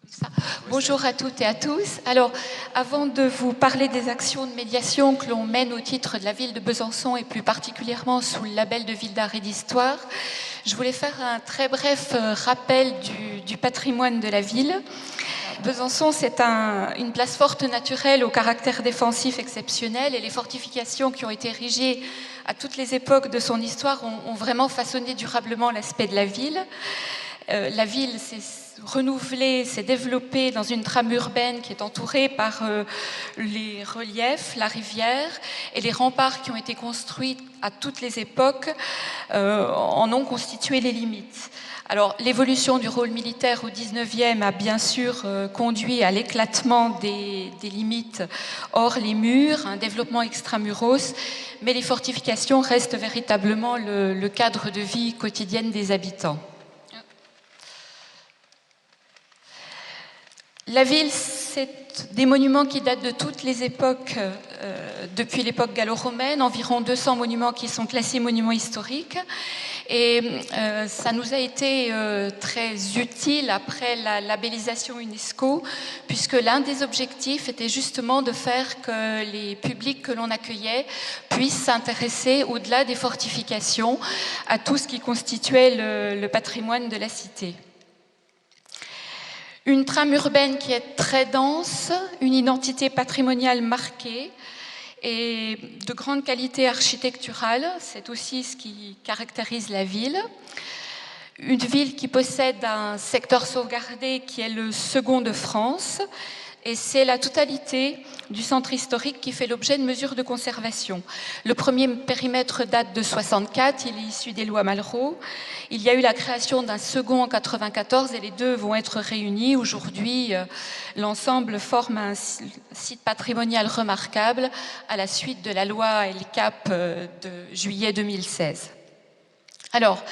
Ça. Bonjour à toutes et à tous. Alors, avant de vous parler des actions de médiation que l'on mène au titre de la ville de Besançon et plus particulièrement sous le label de Ville d'Art et d'Histoire, je voulais faire un très bref rappel du patrimoine de la ville. Besançon, c'est une place forte naturelle au caractère défensif exceptionnel et les fortifications qui ont été érigées à toutes les époques de son histoire ont vraiment façonné durablement l'aspect de la ville. La ville s'est renouvelée, s'est développée dans une trame urbaine qui est entourée par les reliefs, la rivière et les remparts qui ont été construits à toutes les époques en ont constitué les limites. Alors, l'évolution du rôle militaire au XIXe a bien sûr conduit à l'éclatement des limites hors les murs, un développement extramuros, mais les fortifications restent véritablement le cadre de vie quotidienne des habitants. La ville, c'est des monuments qui datent de toutes les époques, depuis l'époque gallo-romaine, environ 200 monuments qui sont classés monuments historiques. Et ça nous a été très utile après la labellisation UNESCO, puisque l'un des objectifs était justement de faire que les publics que l'on accueillait puissent s'intéresser, au-delà des fortifications, à tout ce qui constituait le patrimoine de la cité. Une trame urbaine qui est très dense, une identité patrimoniale marquée et de grande qualité architecturale, c'est aussi ce qui caractérise la ville. Une ville qui possède un secteur sauvegardé qui est le second de France, et c'est la totalité du centre historique qui fait l'objet de mesures de conservation. Le premier périmètre date de 64, il est issu des lois Malraux. Il y a eu la création d'un second en 94 et les deux vont être réunis. Aujourd'hui, l'ensemble forme un site patrimonial remarquable à la suite de la loi LCAP de juillet 2016. Alors,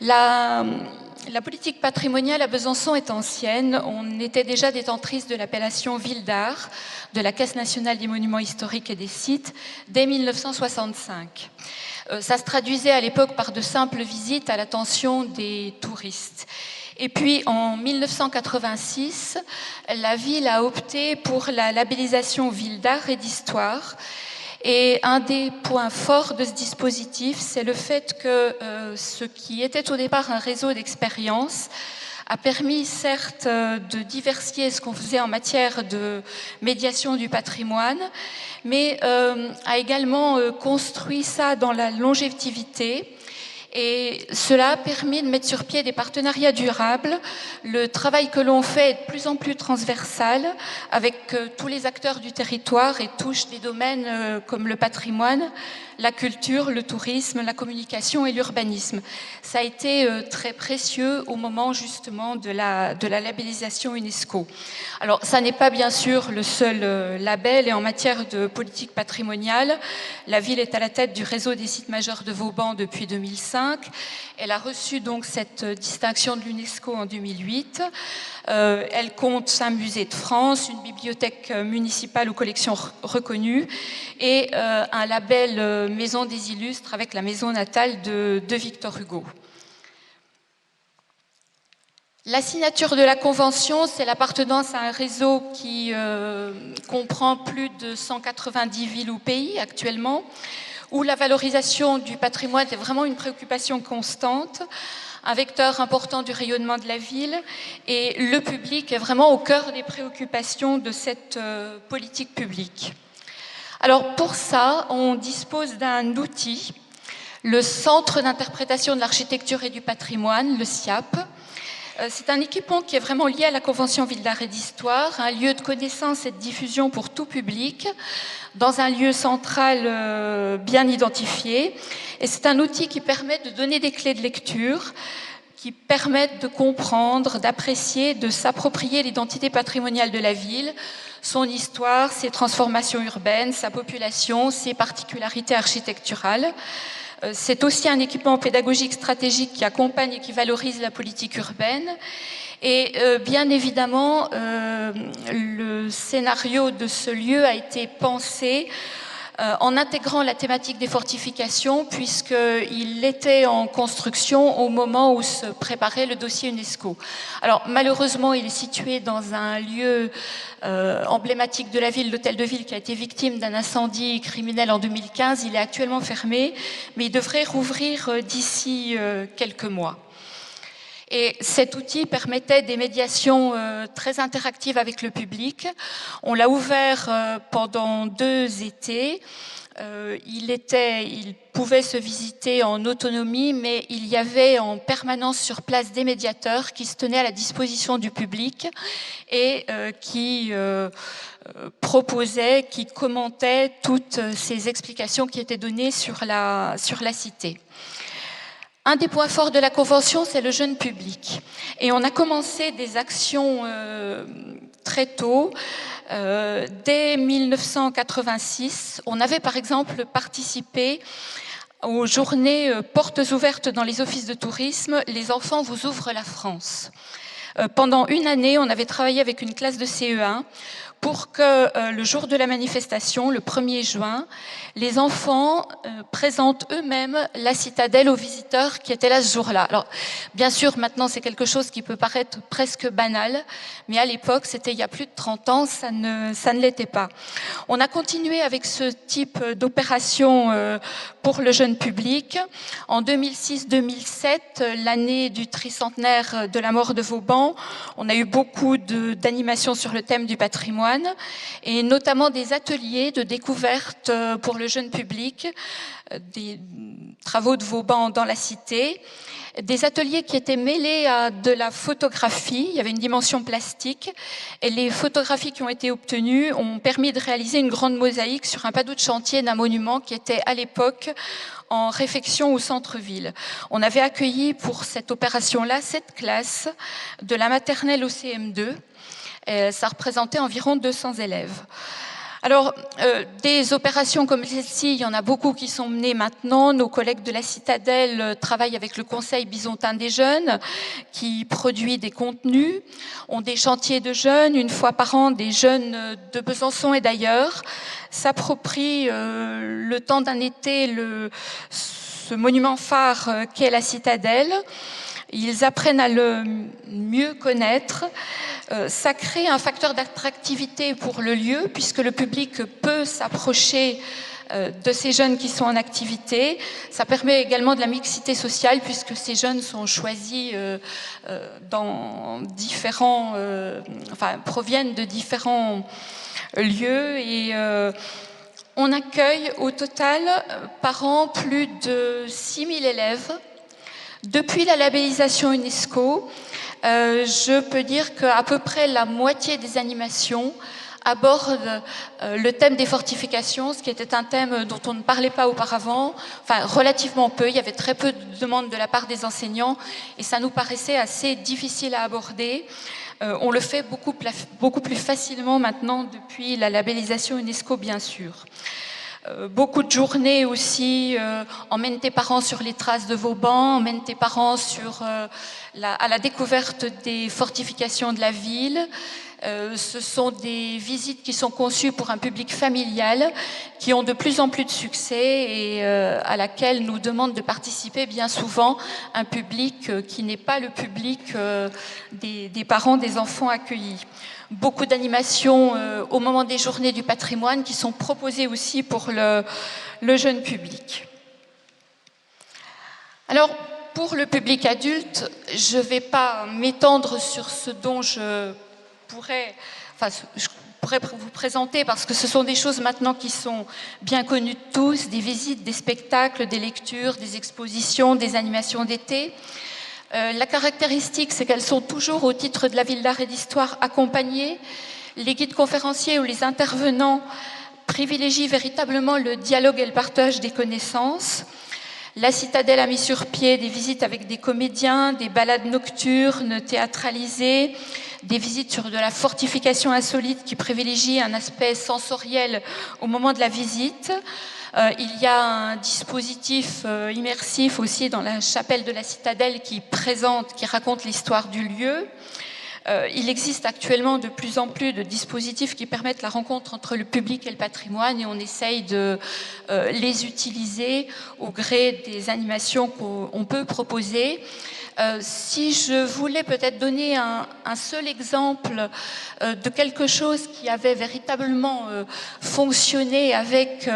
la politique patrimoniale à Besançon est ancienne. On était déjà détentrice de l'appellation Ville d'Art de la Caisse nationale des monuments historiques et des sites dès 1965. Ça se traduisait à l'époque par de simples visites à l'attention des touristes. Et puis en 1986, la ville a opté pour la labellisation Ville d'Art et d'Histoire. Et un des points forts de ce dispositif, c'est le fait que ce qui était au départ un réseau d'expériences a permis certes de diversifier ce qu'on faisait en matière de médiation du patrimoine, mais a également construit ça dans la longévité. Et cela a permis de mettre sur pied des partenariats durables. Le travail que l'on fait est de plus en plus transversal avec tous les acteurs du territoire et touche des domaines comme le patrimoine, la culture, le tourisme, la communication et l'urbanisme. Ça a été très précieux au moment justement de la labellisation UNESCO. Alors, ça n'est pas bien sûr le seul label et en matière de politique patrimoniale, la ville est à la tête du réseau des sites majeurs de Vauban depuis 2005. Elle a reçu donc cette distinction de l'UNESCO en 2008. Elle compte un musée de France, une bibliothèque municipale aux collections reconnues et un label Maison des Illustres avec la maison natale de Victor Hugo. La signature de la Convention, c'est l'appartenance à un réseau qui comprend plus de 190 villes ou pays actuellement, où la valorisation du patrimoine est vraiment une préoccupation constante, un vecteur important du rayonnement de la ville, et le public est vraiment au cœur des préoccupations de cette politique publique. Alors pour ça, on dispose d'un outil, le Centre d'interprétation de l'architecture et du patrimoine, le CIAP. C'est un équipement qui est vraiment lié à la Convention Ville d'Art et d'Histoire, un lieu de connaissance et de diffusion pour tout public, dans un lieu central bien identifié. Et c'est un outil qui permet de donner des clés de lecture, qui permettent de comprendre, d'apprécier, de s'approprier l'identité patrimoniale de la ville, son histoire, ses transformations urbaines, sa population, ses particularités architecturales. C'est aussi un équipement pédagogique stratégique qui accompagne et qui valorise la politique urbaine. Et bien évidemment, le scénario de ce lieu a été pensé en intégrant la thématique des fortifications, puisqu'il était en construction au moment où se préparait le dossier UNESCO. Alors malheureusement, il est situé dans un lieu emblématique de la ville, l'hôtel de ville, qui a été victime d'un incendie criminel en 2015. Il est actuellement fermé, mais il devrait rouvrir d'ici quelques mois. Et cet outil permettait des médiations très interactives avec le public. On l'a ouvert pendant 2 étés. Il pouvait se visiter en autonomie, mais il y avait en permanence sur place des médiateurs qui se tenaient à la disposition du public et qui proposaient, qui commentaient toutes ces explications qui étaient données sur la cité. Un des points forts de la Convention, c'est le jeune public. Et on a commencé des actions très tôt. Dès 1986, on avait par exemple participé aux journées portes ouvertes dans les offices de tourisme. Les enfants vous ouvrent la France. Pendant une année, on avait travaillé avec une classe de CE1 pour que le jour de la manifestation, le 1er juin, les enfants présentent eux-mêmes la citadelle aux visiteurs qui étaient là ce jour-là. Alors, bien sûr, maintenant, c'est quelque chose qui peut paraître presque banal, mais à l'époque, c'était il y a plus de 30 ans, ça ne l'était pas. On a continué avec ce type d'opération pour le jeune public. En 2006-2007, l'année du tricentenaire de la mort de Vauban, on a eu beaucoup d'animations sur le thème du patrimoine, et notamment des ateliers de découverte pour le jeune public, des travaux de Vauban dans la cité, des ateliers qui étaient mêlés à de la photographie. Il y avait une dimension plastique, et les photographies qui ont été obtenues ont permis de réaliser une grande mosaïque sur un panneau de chantier d'un monument qui était à l'époque en réfection au centre-ville. On avait accueilli pour cette opération-là 7 classes, de la maternelle au CM2. Ça représentait environ 200 élèves. Alors, des opérations comme celle-ci, il y en a beaucoup qui sont menées maintenant. Nos collègues de la Citadelle travaillent avec le Conseil byzantin des jeunes, qui produit des contenus, ont des chantiers de jeunes. Une fois par an, des jeunes de Besançon et d'ailleurs s'approprient le temps d'un été ce monument phare qu'est la Citadelle. Ils apprennent à le mieux connaître. Ça crée un facteur d'attractivité pour le lieu, puisque le public peut s'approcher de ces jeunes qui sont en activité. Ça permet également de la mixité sociale, puisque ces jeunes sont choisis dans différents, proviennent de différents lieux, et on accueille au total par an plus de 6000 élèves. Depuis la labellisation UNESCO, je peux dire qu'à peu près la moitié des animations abordent le thème des fortifications, ce qui était un thème dont on ne parlait pas auparavant, enfin relativement peu. Il y avait très peu de demandes de la part des enseignants et ça nous paraissait assez difficile à aborder. On le fait beaucoup plus facilement maintenant depuis la labellisation UNESCO, bien sûr. Beaucoup de journées aussi, emmène tes parents sur les traces de Vauban, emmène tes parents à la découverte des fortifications de la ville. Ce sont des visites qui sont conçues pour un public familial, qui ont de plus en plus de succès et à laquelle nous demande de participer bien souvent un public qui n'est pas le public des parents des enfants accueillis. Beaucoup d'animations au moment des journées du patrimoine qui sont proposées aussi pour le jeune public. Alors, pour le public adulte, je ne vais pas m'étendre sur ce dont je pourrais vous présenter, parce que ce sont des choses maintenant qui sont bien connues de tous, des visites, des spectacles, des lectures, des expositions, des animations d'été. La caractéristique, c'est qu'elles sont toujours au titre de la ville d'art et d'histoire accompagnées. Les guides conférenciers ou les intervenants privilégient véritablement le dialogue et le partage des connaissances. La Citadelle a mis sur pied des visites avec des comédiens, des balades nocturnes théâtralisées, des visites sur de la fortification insolite qui privilégient un aspect sensoriel au moment de la visite. Il y a un dispositif immersif aussi dans la chapelle de la Citadelle qui raconte l'histoire du lieu. Il existe actuellement de plus en plus de dispositifs qui permettent la rencontre entre le public et le patrimoine et on essaye de les utiliser au gré des animations qu'on peut proposer. Si je voulais peut-être donner un seul exemple de quelque chose qui avait véritablement fonctionné avec,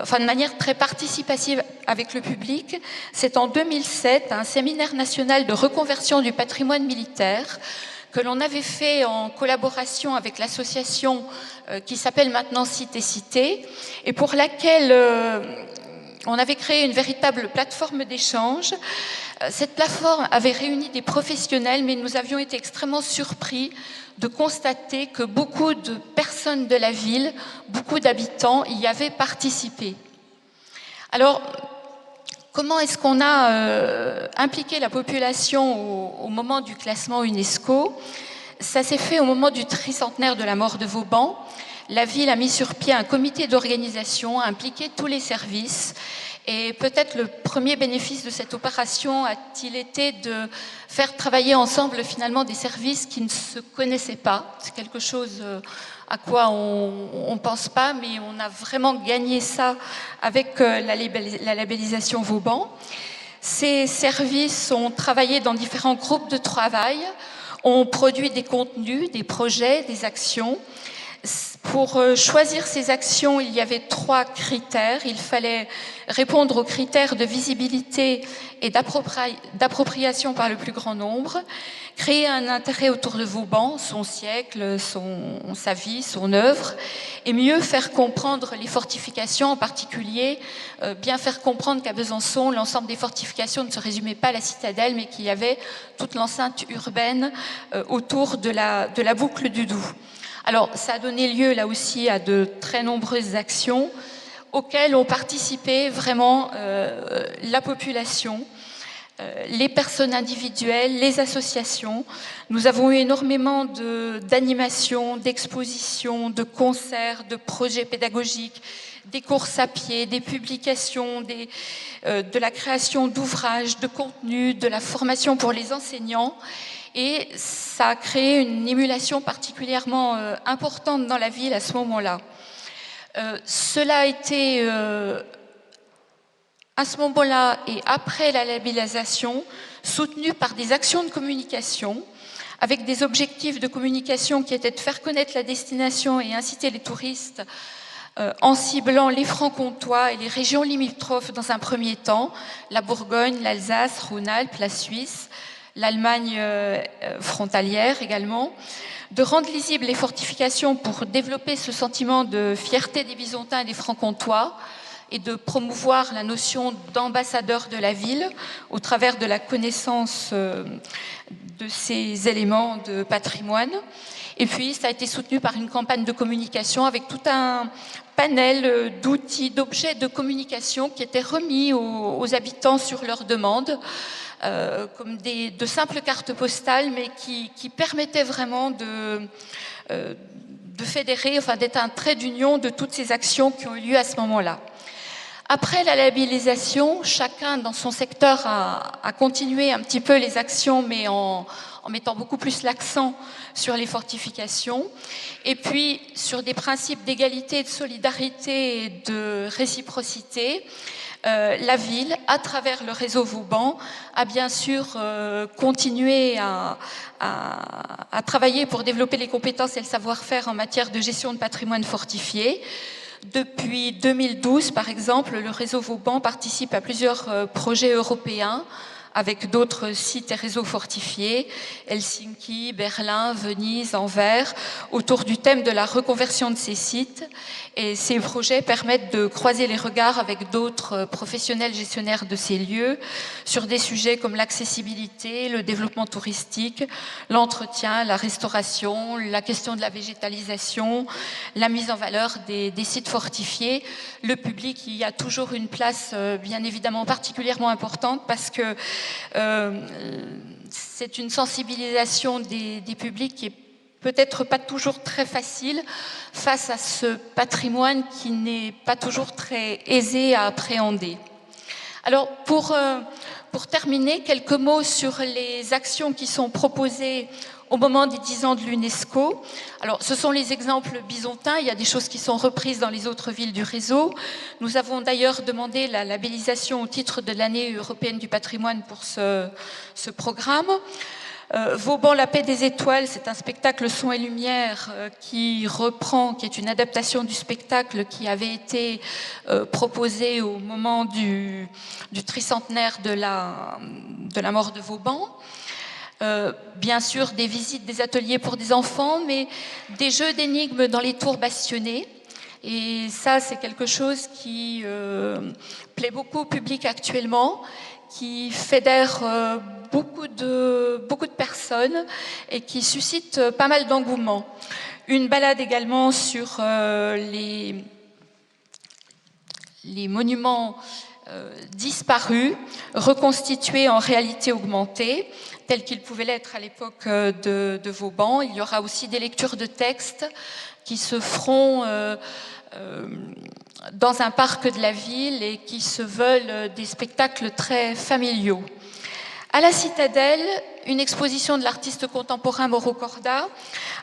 enfin de manière très participative avec le public, c'est en 2007 un séminaire national de reconversion du patrimoine militaire que l'on avait fait en collaboration avec l'association qui s'appelle maintenant Cité Cité et pour laquelle on avait créé une véritable plateforme d'échange. Cette plateforme avait réuni des professionnels, mais nous avions été extrêmement surpris de constater que beaucoup de personnes de la ville, beaucoup d'habitants y avaient participé. Alors, comment est-ce qu'on a impliqué la population au moment du classement UNESCO? Ça s'est fait au moment du tricentenaire de la mort de Vauban. La ville a mis sur pied un comité d'organisation, a impliqué tous les services. Et peut-être le premier bénéfice de cette opération a-t-il été de faire travailler ensemble finalement des services qui ne se connaissaient pas. C'est quelque chose à quoi on ne pense pas, mais on a vraiment gagné ça avec la labellisation Vauban. Ces services ont travaillé dans différents groupes de travail, ont produit des contenus, des projets, des actions. Pour choisir ces actions, il y avait 3 critères. Il fallait répondre aux critères de visibilité et d'appropriation par le plus grand nombre, créer un intérêt autour de Vauban, son siècle, sa vie, son œuvre, et mieux faire comprendre les fortifications, en particulier bien faire comprendre qu'à Besançon, l'ensemble des fortifications ne se résumait pas à la citadelle, mais qu'il y avait toute l'enceinte urbaine autour de la boucle du Doubs. Alors, ça a donné lieu là aussi à de très nombreuses actions auxquelles ont participé vraiment la population, les personnes individuelles, les associations. Nous avons eu énormément d'animations, d'expositions, de concerts, de projets pédagogiques, des courses à pied, des publications, de la création d'ouvrages, de contenus, de la formation pour les enseignants. Et ça a créé une émulation particulièrement importante dans la ville à ce moment-là. Cela a été, à ce moment-là et après la labellisation, soutenu par des actions de communication, avec des objectifs de communication qui étaient de faire connaître la destination et inciter les touristes en ciblant les Francs-Comtois et les régions limitrophes dans un premier temps, la Bourgogne, l'Alsace, Rhône-Alpes, la Suisse, l'Allemagne frontalière également, de rendre lisibles les fortifications pour développer ce sentiment de fierté des Bisontins et des Francs-Comtois et de promouvoir la notion d'ambassadeur de la ville au travers de la connaissance de ces éléments de patrimoine. Et puis, ça a été soutenu par une campagne de communication avec tout un panel d'outils, d'objets de communication qui étaient remis aux habitants sur leur demande, comme de simples cartes postales, mais qui permettaient vraiment de fédérer, enfin d'être un trait d'union de toutes ces actions qui ont eu lieu à ce moment-là. Après la labellisation, chacun dans son secteur a continué un petit peu les actions, mais en mettant beaucoup plus l'accent sur les fortifications, et puis sur des principes d'égalité, de solidarité et de réciprocité. La ville, à travers le réseau Vauban, a bien sûr continué à travailler pour développer les compétences et le savoir-faire en matière de gestion de patrimoine fortifié. Depuis 2012, par exemple, le réseau Vauban participe à plusieurs projets européens avec d'autres sites et réseaux fortifiés, Helsinki, Berlin, Venise, Anvers, autour du thème de la reconversion de ces sites. Et ces projets permettent de croiser les regards avec d'autres professionnels gestionnaires de ces lieux sur des sujets comme l'accessibilité, le développement touristique, l'entretien, la restauration, la question de la végétalisation, la mise en valeur des sites fortifiés. Le public y a toujours une place bien évidemment particulièrement importante parce que c'est une sensibilisation des publics qui est peut-être pas toujours très facile face à ce patrimoine qui n'est pas toujours très aisé à appréhender. Alors pour terminer, quelques mots sur les actions qui sont proposées au moment des 10 ans de l'UNESCO. Alors, ce sont les exemples byzantins, il y a des choses qui sont reprises dans les autres villes du réseau. Nous avons d'ailleurs demandé la labellisation au titre de l'année européenne du patrimoine pour ce programme. Vauban, la paix des étoiles, c'est un spectacle son et lumière qui est une adaptation du spectacle qui avait été proposé au moment du tricentenaire de la mort de Vauban. Bien sûr, des visites, des ateliers pour des enfants, mais des jeux d'énigmes dans les tours bastionnées. Et ça, c'est quelque chose qui plaît beaucoup au public actuellement, qui fédère beaucoup de personnes et qui suscite pas mal d'engouement. Une balade également sur les monuments disparus, reconstitués en réalité augmentée, tels qu'ils pouvaient l'être à l'époque de Vauban. Il y aura aussi des lectures de textes qui se feront dans un parc de la ville et qui se veulent des spectacles très familiaux. À la Citadelle, une exposition de l'artiste contemporain Mauro Corda.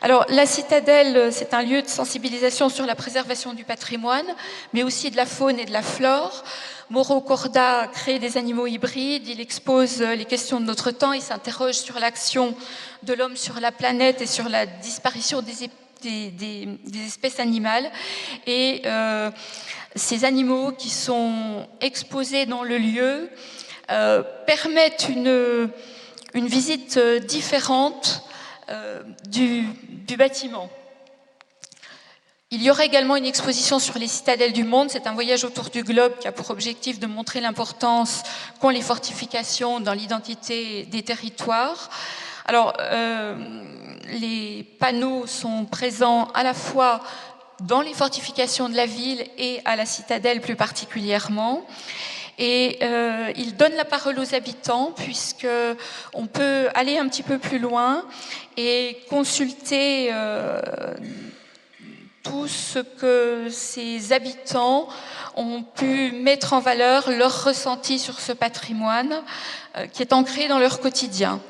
Alors, la Citadelle, c'est un lieu de sensibilisation sur la préservation du patrimoine, mais aussi de la faune et de la flore. Mauro Corda crée des animaux hybrides, il expose les questions de notre temps, il s'interroge sur l'action de l'homme sur la planète et sur la disparition des espèces animales. Et ces animaux qui sont exposés dans le lieu permettent une visite différente du bâtiment. Il y aura également une exposition sur les citadelles du monde. C'est un voyage autour du globe qui a pour objectif de montrer l'importance qu'ont les fortifications dans l'identité des territoires. Alors, les panneaux sont présents à la fois dans les fortifications de la ville et à la citadelle plus particulièrement. Et il donne la parole aux habitants puisqu'on peut aller un petit peu plus loin et consulter tout ce que ces habitants ont pu mettre en valeur, leur ressenti sur ce patrimoine qui est ancré dans leur quotidien.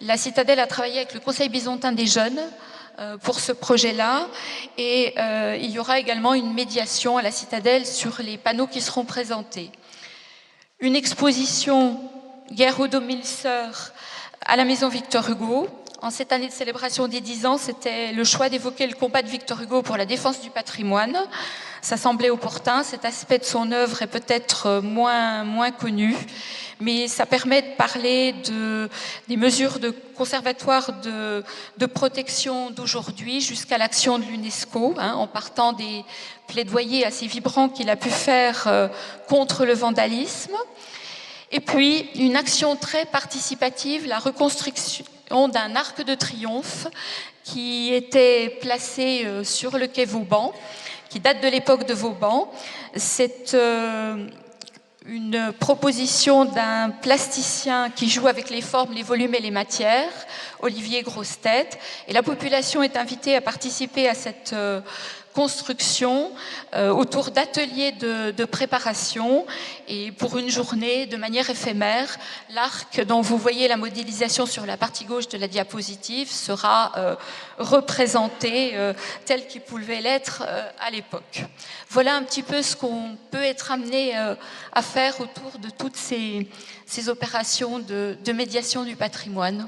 La Citadelle a travaillé avec le Conseil byzantin des jeunes pour ce projet-là et il y aura également une médiation à la Citadelle sur les panneaux qui seront présentés. Une exposition Guerre aux 2000 sœurs à la Maison Victor Hugo. En cette année de célébration des 10 ans, c'était le choix d'évoquer le combat de Victor Hugo pour la défense du patrimoine. Ça semblait opportun, cet aspect de son œuvre est peut-être moins connu, mais ça permet de parler des mesures de conservatoire de protection d'aujourd'hui jusqu'à l'action de l'UNESCO, en partant des plaidoyers assez vibrants qu'il a pu faire contre le vandalisme. Et puis, une action très participative, la reconstruction d'un arc de triomphe qui était placé sur le quai Vauban, qui date de l'époque de Vauban. C'est une proposition d'un plasticien qui joue avec les formes, les volumes et les matières, Olivier Grossetête. Et la population est invitée à participer à cette construction autour d'ateliers de préparation et pour une journée de manière éphémère, l'arc dont vous voyez la modélisation sur la partie gauche de la diapositive sera représenté tel qu'il pouvait l'être à l'époque. Voilà un petit peu ce qu'on peut être amené à faire autour de toutes ces opérations de médiation du patrimoine.